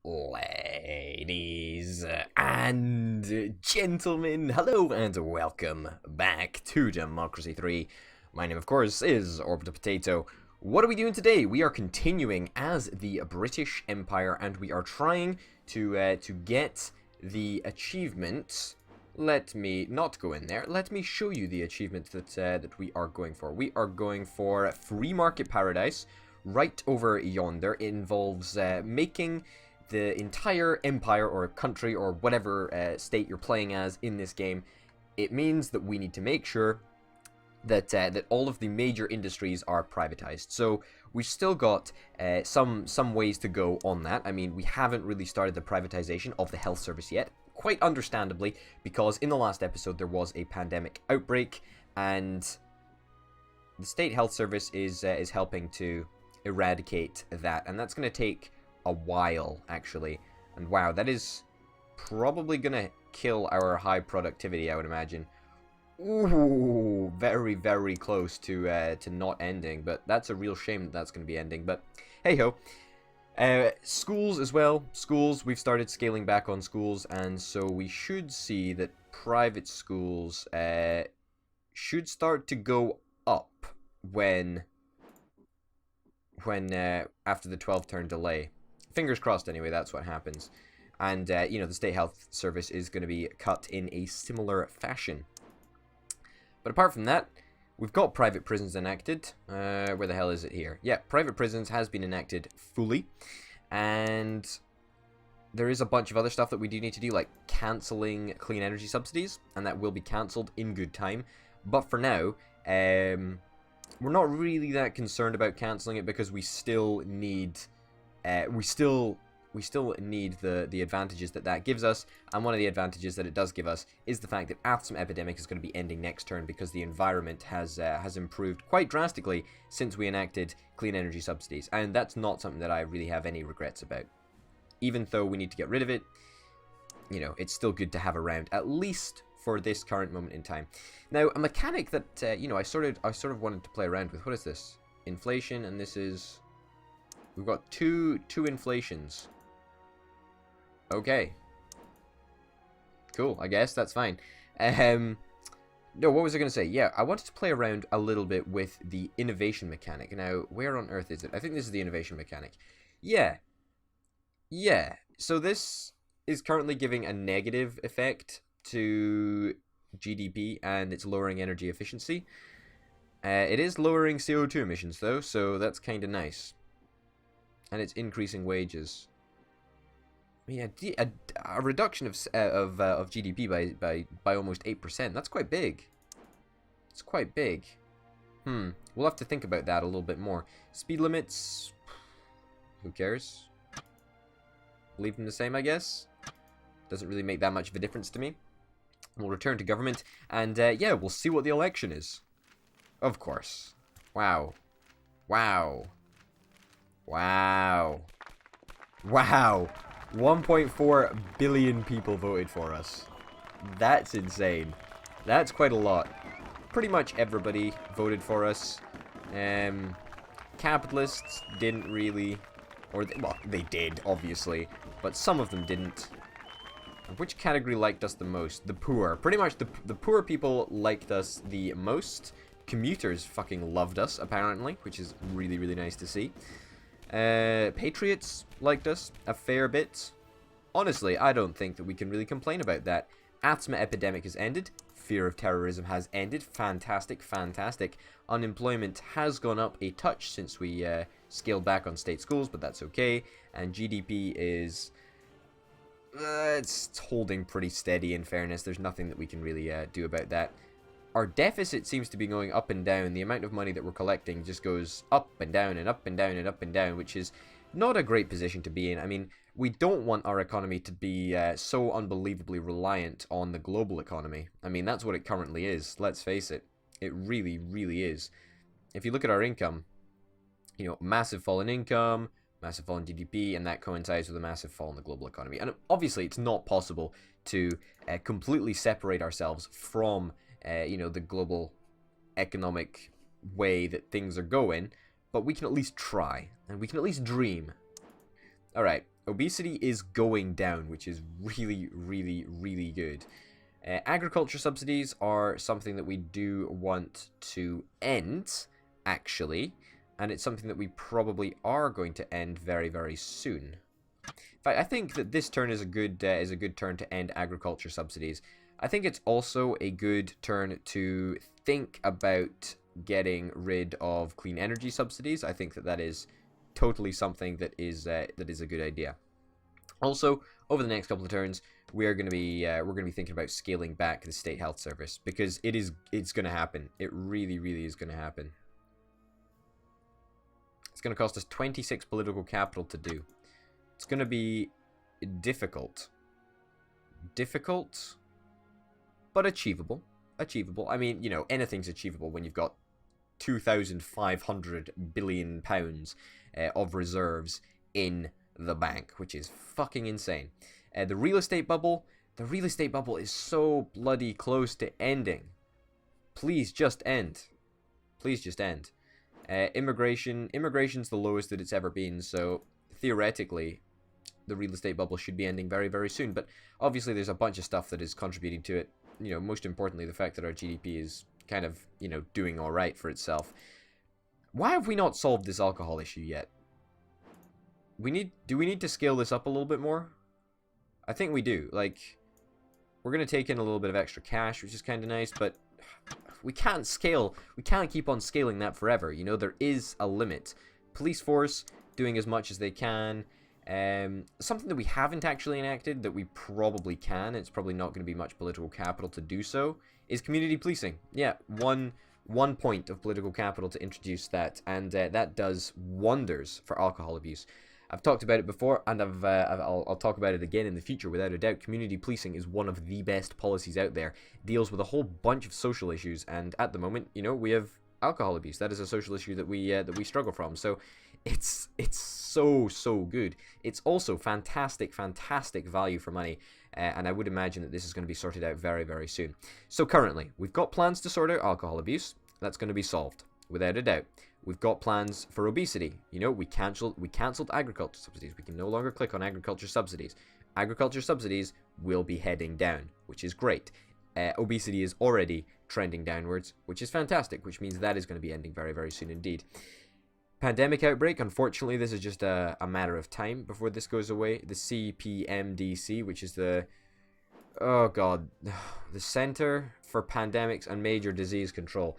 Ladies and gentlemen, hello and welcome back to Democracy 3. My name, of course, is Orbital Potato. What are we doing today? We are continuing as the British Empire, and we are trying to get the achievement. Let me not go in there. Let me show you the achievement that we are going for. We are going for Free Market Paradise. Right over yonder. It involves making the entire empire or country or whatever state you're playing as in this game. It means that we need to make sure that that all of the major industries are privatized. So we've still got some ways to go on that. I mean, we haven't really started the privatization of the health service yet, quite understandably, because in the last episode there was a pandemic outbreak, and the state health service is helping to eradicate that, and that's going to take a while, actually. And wow, that is probably gonna kill our high productivity, I would imagine. Ooh, very, very close to not ending, but that's a real shame that that's going to be ending. But hey ho. Schools as well. Schools, we've started scaling back on schools, and so we should see that private schools should start to go up when after the 12-turn delay. Fingers crossed, anyway, that's what happens. And, you know, the state health service is going to be cut in a similar fashion. But apart from that, we've got private prisons enacted. Where the hell is it here? Yeah, private prisons has been enacted fully. And there is a bunch of other stuff that we do need to do, like cancelling clean energy subsidies. And that will be cancelled in good time. But for now, we're not really that concerned about cancelling it, because we still need we still need the advantages that gives us, and one of the advantages that it does give us is the fact that asthma epidemic is going to be ending next turn, because the environment has improved quite drastically since we enacted clean energy subsidies, and that's not something that I really have any regrets about. Even though we need to get rid of it, you know, it's still good to have around, at least for this current moment in time. Now, a mechanic that you know, I sort of wanted to play around with. What is this? Inflation, and this is, we've got two inflations. Okay. Cool, I guess that's fine. No, what was I going to say? Yeah, I wanted to play around a little bit with the innovation mechanic. Now, where on earth is it? I think this is the innovation mechanic. Yeah. Yeah. So this is currently giving a negative effect to GDP, and it's lowering energy efficiency. It is lowering CO2 emissions, though, so that's kind of nice. And it's increasing wages. Yeah, a reduction of GDP by almost 8%. That's quite big. It's quite big. We'll have to think about that a little bit more. Speed limits. Who cares? Leave them the same, I guess. Doesn't really make that much of a difference to me. We'll return to government, and yeah, we'll see what the election is. Of course. Wow. Wow. Wow. Wow. 1.4 billion people voted for us. That's insane. That's quite a lot. Pretty much everybody voted for us. Capitalists didn't really, well, they did, obviously, but some of them didn't. Which category liked us the most? The poor. Pretty much the poor people liked us the most. Commuters fucking loved us, apparently, which is really, really nice to see. Patriots liked us a fair bit. Honestly, I don't think that we can really complain about that. Asthma epidemic has ended. Fear of terrorism has ended. Fantastic, fantastic. Unemployment has gone up a touch since we scaled back on state schools, but that's okay. And GDP is... it's holding pretty steady, in fairness. There's nothing that we can really do about that. Our deficit seems to be going up and down. The amount of money that we're collecting just goes up and down and up and down and up and down, which is not a great position to be in. I mean, we don't want our economy to be so unbelievably reliant on the global economy. I mean, that's what it currently is. Let's face it. It really, really is. If you look at our income, you know, massive fall in income, massive fall in GDP, and that coincides with a massive fall in the global economy. And obviously, it's not possible to completely separate ourselves from you know, the global economic way that things are going, but we can at least try, and we can at least dream. Alright, Obesity is going down, which is really, really, really good. Agriculture subsidies are something that we do want to end, actually, and it's something that we probably are going to end very, very soon. In fact, I think that this turn is a good turn to end agriculture subsidies. I think it's also a good turn to think about getting rid of clean energy subsidies. I think that is totally something that is a good idea. Also, over the next couple of turns, we're going to be thinking about scaling back the state health service, because it's going to happen. It really, really is going to happen. It's going to cost us 26 political capital to do. It's going to be difficult. Difficult, but achievable. Achievable. I mean, you know, anything's achievable when you've got 2,500 billion pounds of reserves in the bank, which is fucking insane. The real estate bubble is so bloody close to ending. Please just end. Please just end. Immigration's the lowest that it's ever been, so theoretically the real estate bubble should be ending very, very soon. But obviously there's a bunch of stuff that is contributing to it. You know, most importantly, the fact that our GDP is kind of, you know, doing all right for itself. Why have we not solved this alcohol issue yet? Do we need to scale this up a little bit more? I think we do. Like, we're going to take in a little bit of extra cash, which is kind of nice, but we can't scale. We can't keep on scaling that forever. You know, there is a limit. Police force doing as much as they can. Something that we haven't actually enacted that we probably can, it's probably not going to be much political capital to do so, is community policing. Yeah, one point of political capital to introduce that, and that does wonders for alcohol abuse. I've talked about it before, and I'll talk about it again in the future without a doubt. Community policing is one of the best policies out there. It deals with a whole bunch of social issues, and at the moment, you know, we have alcohol abuse. That is a social issue that we struggle from. So it's so good. It's also fantastic value for money, and I would imagine that this is going to be sorted out very, very soon. So currently, we've got plans to sort out alcohol abuse. That's going to be solved without a doubt. We've got plans for obesity. You know, we cancelled agriculture subsidies. We can no longer click on agriculture subsidies. Agriculture subsidies will be heading down, which is great. Obesity is already trending downwards, which is fantastic, which means that is going to be ending very, very soon indeed. Pandemic outbreak, unfortunately, this is just a matter of time before this goes away. The CPMDC, which is the, oh god, the Center for Pandemics and Major Disease Control,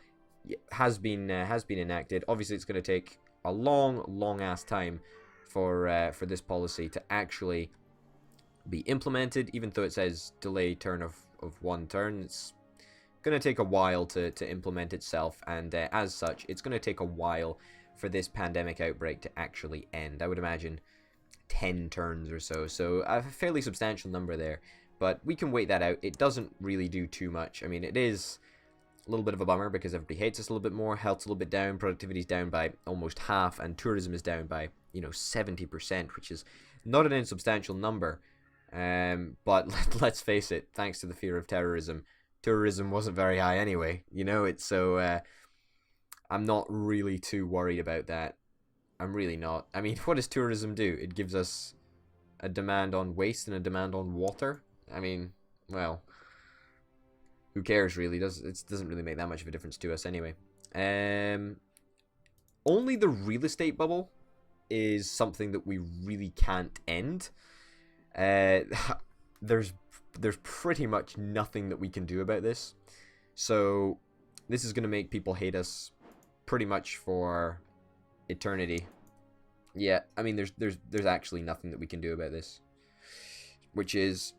has been enacted. Obviously, it's going to take a long ass time for this policy to actually be implemented. Even though it says delay turn of one turn, it's going to take a while to implement itself, and as such, it's going to take a while for this pandemic outbreak to actually end. I would imagine 10 turns or so. So a fairly substantial number there, but we can wait that out. It doesn't really do too much. I mean, it is a little bit of a bummer because everybody hates us a little bit more, health's a little bit down, productivity's down by almost half, and tourism is down by, you know, 70%, which is not an insubstantial number. But let's face it, thanks to the fear of terrorism, tourism wasn't very high anyway. You know, it's so I'm not really too worried about that. I'm really not. I mean, what does tourism do? It gives us a demand on waste and a demand on water. I mean, well, who cares really? It doesn't really make that much of a difference to us anyway. Only the real estate bubble is something that we really can't end. There's pretty much nothing that we can do about this. So this is going to make people hate us pretty much for eternity. Yeah, I mean, there's actually nothing that we can do about this, which is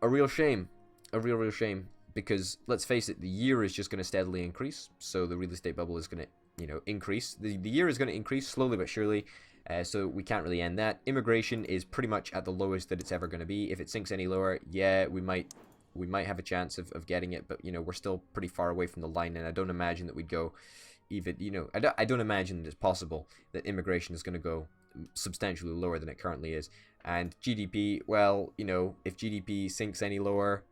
a real shame, a real shame. Because let's face it, the year is just going to steadily increase. So the real estate bubble is going to, you know, increase. The year is going to increase slowly but surely. So we can't really end that. Immigration is pretty much at the lowest that it's ever going to be. If it sinks any lower, yeah, we might have a chance of getting it. But, you know, we're still pretty far away from the line. And I don't imagine that we'd go even, you know, I don't imagine that it's possible that immigration is going to go substantially lower than it currently is. And GDP, well, you know, if GDP sinks any lower,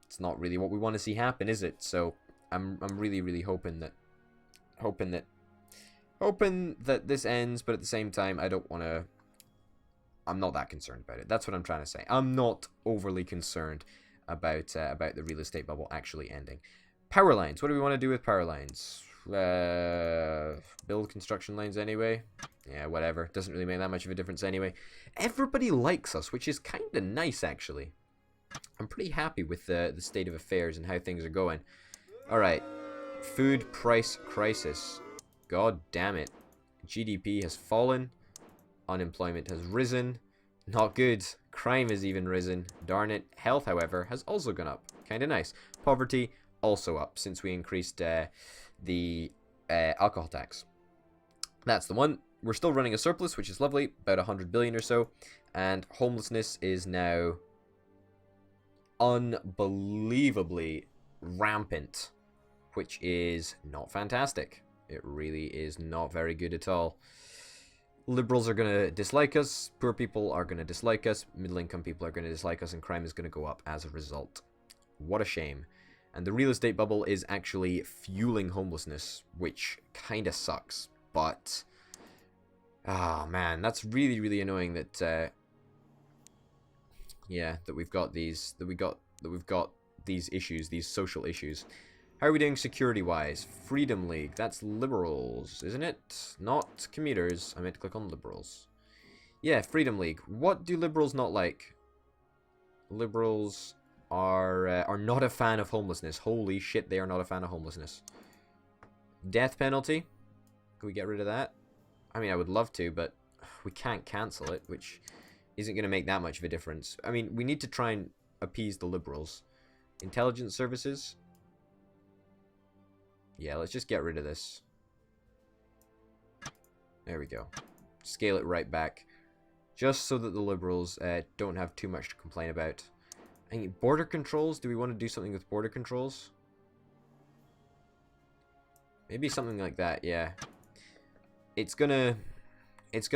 it's not really what we want to see happen, is it? So I'm really hoping that this ends, but at the same time I don't want I'm not that concerned about it. That's what I'm trying to say. I'm not overly concerned about the real estate bubble actually ending. Power lines. What do we want to do with power lines? Build construction lines anyway. Yeah, whatever. Doesn't really make that much of a difference anyway. Everybody likes us, which is kind of nice, actually. I'm pretty happy with the state of affairs and how things are going. Alright. Food price crisis. God damn it. GDP has fallen. Unemployment has risen. Not good. Crime has even risen. Darn it. Health, however, has also gone up. Kind of nice. Poverty also up since we increased the alcohol tax. That's the one. We're still running a surplus, which is lovely. About 100 billion or so. And homelessness is now unbelievably rampant, which is not fantastic. It really is not very good at all. Liberals are going to dislike us, poor people are going to dislike us, middle-income people are going to dislike us, and crime is going to go up as a result. What a shame. And the real estate bubble is actually fueling homelessness, which kind of sucks. But, ah, man, that's really, really annoying that, yeah, that we've got these, that we've got these issues, these social issues. How are we doing security-wise? Freedom League. That's liberals, isn't it? Not commuters. I meant to click on liberals. Yeah, Freedom League. What do liberals not like? Liberals are not a fan of homelessness. Holy shit, they are not a fan of homelessness. Death penalty. Can we get rid of that? I mean, I would love to, but we can't cancel it, which isn't going to make that much of a difference. I mean, we need to try and appease the liberals. Intelligence services. Yeah, let's just get rid of this. There we go. Scale it right back. Just so that the liberals don't have too much to complain about. And border controls? Do we want to do something with border controls? Maybe something like that, yeah. It's gonna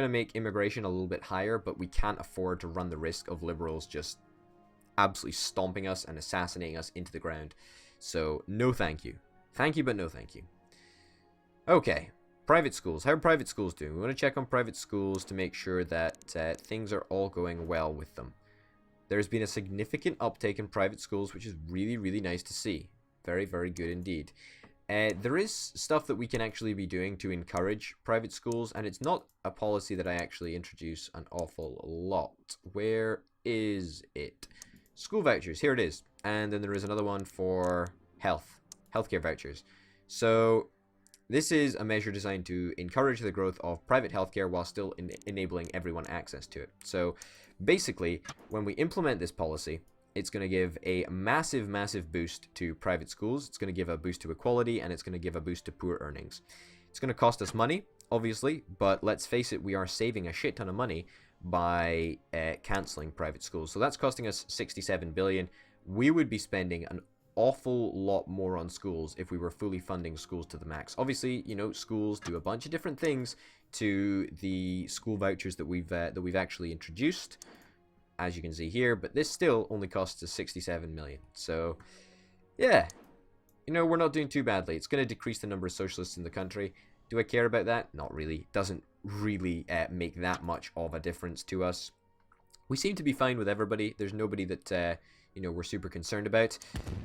make immigration a little bit higher, but we can't afford to run the risk of liberals just absolutely stomping us and assassinating us into the ground. So, no thank you. Thank you, but no thank you. Okay, private schools. How are private schools doing? We want to check on private schools to make sure that things are all going well with them. There's been a significant uptake in private schools, which is really, really nice to see. Very, very good indeed. There is stuff that we can actually be doing to encourage private schools, and it's not a policy that I actually introduce an awful lot. Where is it? School vouchers. Here it is. And then there is another one for healthcare vouchers. So this is a measure designed to encourage the growth of private healthcare while still enabling everyone access to it. So basically, when we implement this policy, it's going to give a massive, massive boost to private schools. It's going to give a boost to equality, and it's going to give a boost to poor earnings. It's going to cost us money, obviously, but let's face it, we are saving a shit ton of money by cancelling private schools. So that's costing us 67 billion. We would be spending an awful lot more on schools if we were fully funding schools to the max. Obviously, you know, schools do a bunch of different things to the school vouchers that we've actually introduced, as you can see here, but this still only costs us 67 million. So yeah, you know, we're not doing too badly. It's going to decrease the number of socialists in the country. Do I care about that? Not really. Doesn't really make that much of a difference to us. We seem to be fine with everybody. There's nobody that you know, we're super concerned about.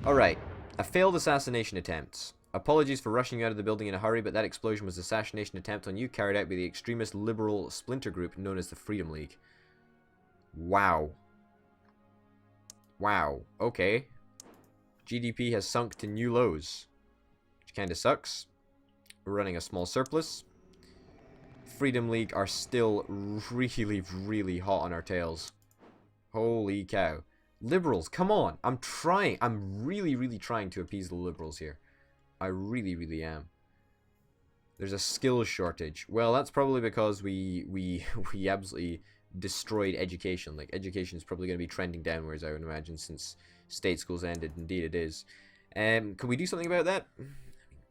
Alright, a failed assassination attempt. Apologies for rushing out of the building in a hurry, but that explosion was an assassination attempt on you carried out by the extremist liberal splinter group known as the Freedom League. Wow. Wow, okay. GDP has sunk to new lows, which kind of sucks. We're running a small surplus. Freedom League are still really, really hot on our tails. Holy cow. Liberals, come on. I'm trying. I'm really, really trying to appease the liberals here. I really, really am. There's a skills shortage. Well, that's probably because we absolutely destroyed education. Like, education is probably going to be trending downwards, I would imagine, since state schools ended. Indeed it is. Could we do something about that?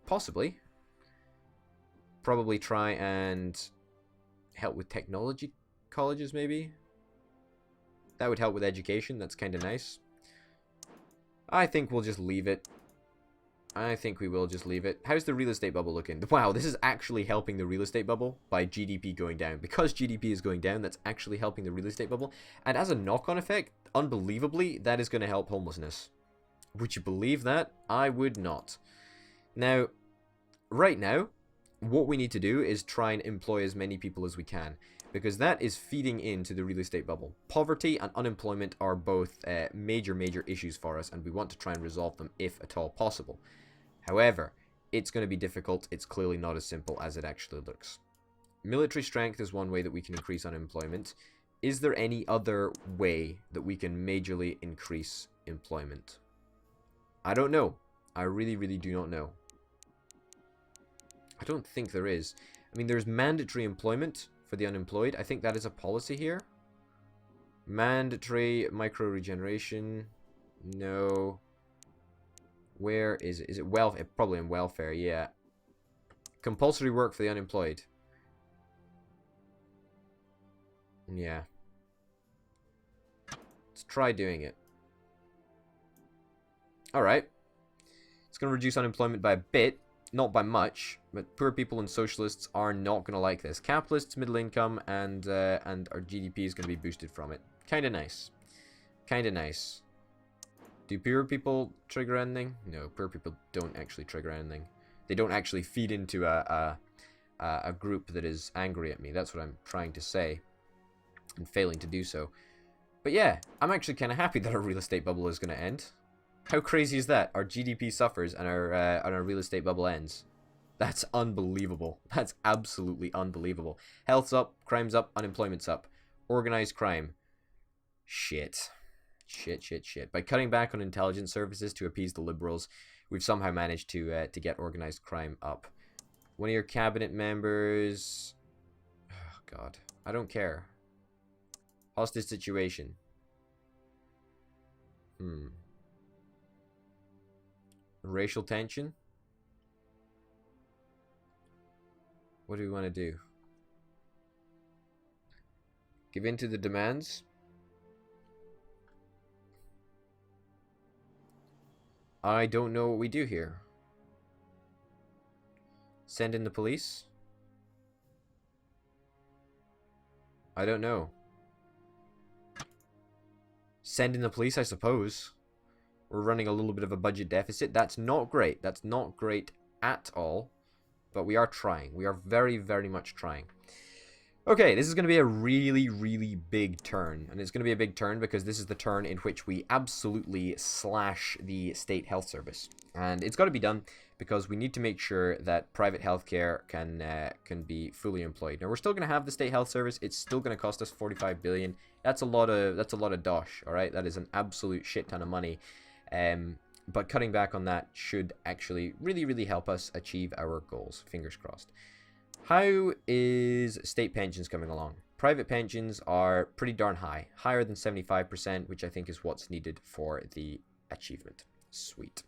Possibly. Probably try and help with technology colleges, maybe? That would help with education. That's kind of nice. I think we'll just leave it. I think we will just leave it. How's the real estate bubble looking? Wow, this is actually helping the real estate bubble by GDP going down. Because GDP is going down, that's actually helping the real estate bubble. And as a knock-on effect, unbelievably, that is going to help homelessness. Would you believe that? I would not. Now, right now, what we need to do is try and employ as many people as we can. Because that is feeding into the real estate bubble. Poverty and unemployment are both major issues for us, and we want to try and resolve them if at all possible. However, it's going to be difficult. It's clearly not as simple as it actually looks. Military strength is one way that we can increase unemployment. Is there any other way that we can majorly increase employment? I don't know. I really do not know. I don't think there is. I mean, there's mandatory employment for the unemployed. I think that is a policy here. Mandatory micro regeneration. No. Where is it? Is it welfare? Probably in welfare, yeah. Compulsory work for the unemployed. Yeah. Let's try doing it. Alright. It's going to reduce unemployment by a bit. Not by much, but poor people and socialists are not going to like this. Capitalists, middle income, and our GDP is going to be boosted from it. Kind of nice. Kind of nice. Do poor people trigger anything? No, poor people don't actually trigger anything. They don't actually feed into a group that is angry at me. That's what I'm trying to say. And failing to do so. But yeah, I'm actually kind of happy that our real estate bubble is going to end. How crazy is that? Our GDP suffers and our real estate bubble ends. That's unbelievable. That's absolutely unbelievable. Health's up, crime's up, unemployment's up. Organized crime. Shit. Shit. By cutting back on intelligence services to appease the liberals, we've somehow managed to get organized crime up. One of your cabinet members... Oh, God. I don't care. Hostage situation. Racial tension? What do we want to do? Give in to the demands? I don't know what we do here. Send in the police? I don't know. Send in the police, I suppose. We're running a little bit of a budget deficit. That's not great. That's not great at all. But we are trying. We are very much trying. Okay, this is going to be a really big turn. And it's going to be a big turn because this is the turn in which we absolutely slash the state health service. And it's got to be done because we need to make sure that private healthcare can be fully employed. Now, we're still going to have the state health service. It's still going to cost us 45 billion. That's a lot of dosh, all right? That is an absolute shit ton of money. But cutting back on that should actually really help us achieve our goals. Fingers crossed. How is state pensions coming along? Private pensions are pretty darn high. Higher than 75%, which I think is what's needed for the achievement. Sweet.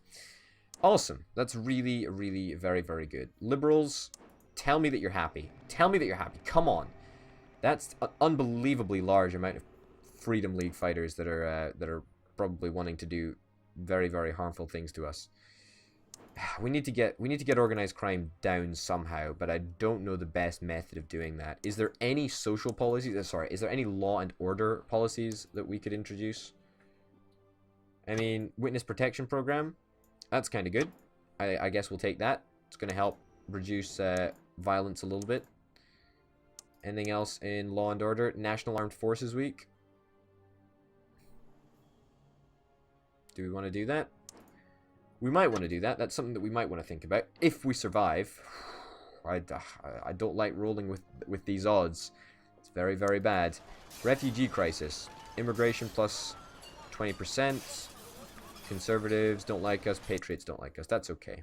Awesome. That's really very good. Liberals, tell me that you're happy. Tell me that you're happy. Come on. That's an unbelievably large amount of Freedom League fighters that are probably wanting to do very harmful things to us. We need to get organized crime down somehow, but I don't know the best method of doing that. Is there any social policies? Sorry, is there any law and order policies that we could introduce? I mean, witness protection program. That's kind of good. I guess we'll take that. It's going to help reduce violence a little bit. Anything else in law and order? National Armed Forces Week. Do we want to do that? We might want to do that. That's something that we might want to think about. If we survive. I don't like rolling with these odds. It's very bad. Refugee crisis. Immigration plus 20%. Conservatives don't like us. Patriots don't like us. That's okay.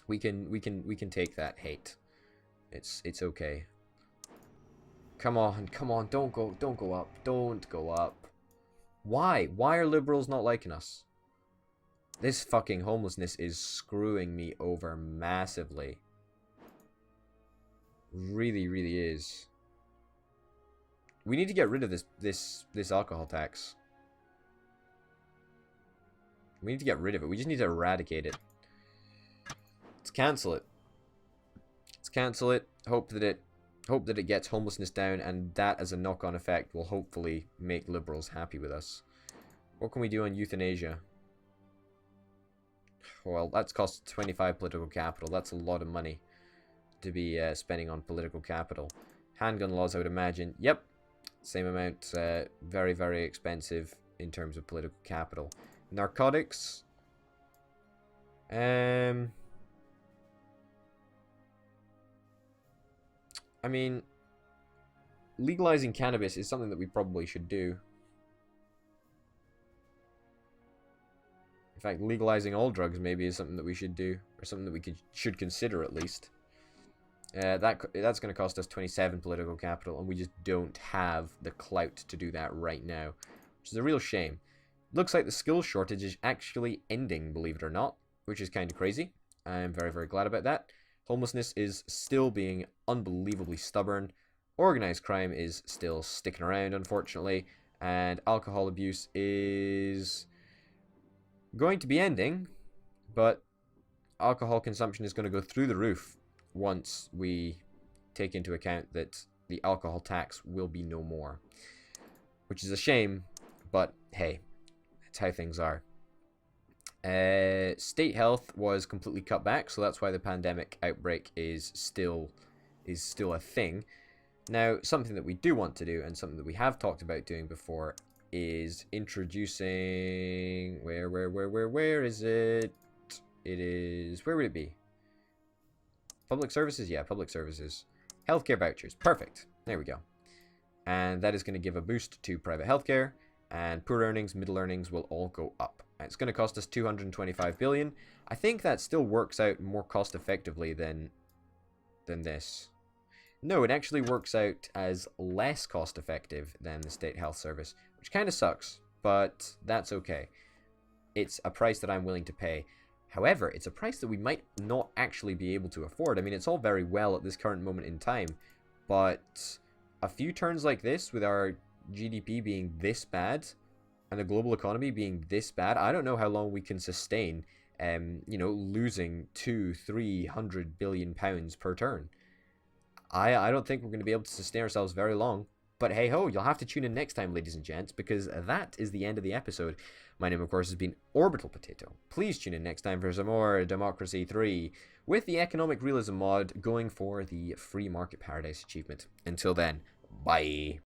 We can take that hate. It's okay. Come on. Don't go up. Don't go up. Why? Why are liberals not liking us? This fucking homelessness is screwing me over massively. Really is. We need to get rid of this alcohol tax. We need to get rid of it. We just need to eradicate it. Let's cancel it. Let's cancel it. Hope that it gets homelessness down, and that as a knock-on effect will hopefully make liberals happy with us. What can we do on euthanasia? Well, that's cost 25 political capital. That's a lot of money to be spending on political capital. Handgun laws, I would imagine. Yep, same amount. Very, very expensive in terms of political capital. Narcotics. I mean, legalizing cannabis is something that we probably should do. In fact, legalizing all drugs maybe is something that we should do, or something that we should consider at least. That's going to cost us 27 political capital, and we just don't have the clout to do that right now, which is a real shame. Looks like the skills shortage is actually ending, believe it or not, which is kind of crazy. I'm very, very glad about that. Homelessness is still being unbelievably stubborn. Organized crime is still sticking around, unfortunately, and alcohol abuse is going to be ending, but alcohol consumption is going to go through the roof once we take into account that the alcohol tax will be no more, which is a shame, but hey, that's how things are. State health was completely cut back, so that's why the pandemic outbreak is still a thing. Now, something that we do want to do, and something that we have talked about doing before, is introducing... Where is it? It is... Where would it be? Public services? Yeah, public services. Healthcare vouchers. Perfect. There we go. And that is going to give a boost to private healthcare, and poor earnings, middle earnings will all go up. And it's going to cost us 225 billion. I think that still works out more cost effectively than this. No, it actually works out as less cost effective than the state health service, which kind of sucks, but that's okay. It's a price that I'm willing to pay. However, it's a price that we might not actually be able to afford. I mean, it's all very well at this current moment in time, but a few turns like this, with our GDP being this bad, and the global economy being this bad, I don't know how long we can sustain, you know, losing 200-300 billion pounds per turn. I don't think we're going to be able to sustain ourselves very long. But hey ho, you'll have to tune in next time, ladies and gents, because that is the end of the episode. My name, of course, has been Orbital Potato. Please tune in next time for some more Democracy 3 with the Economic Realism Mod going for the Free Market Paradise achievement. Until then, bye.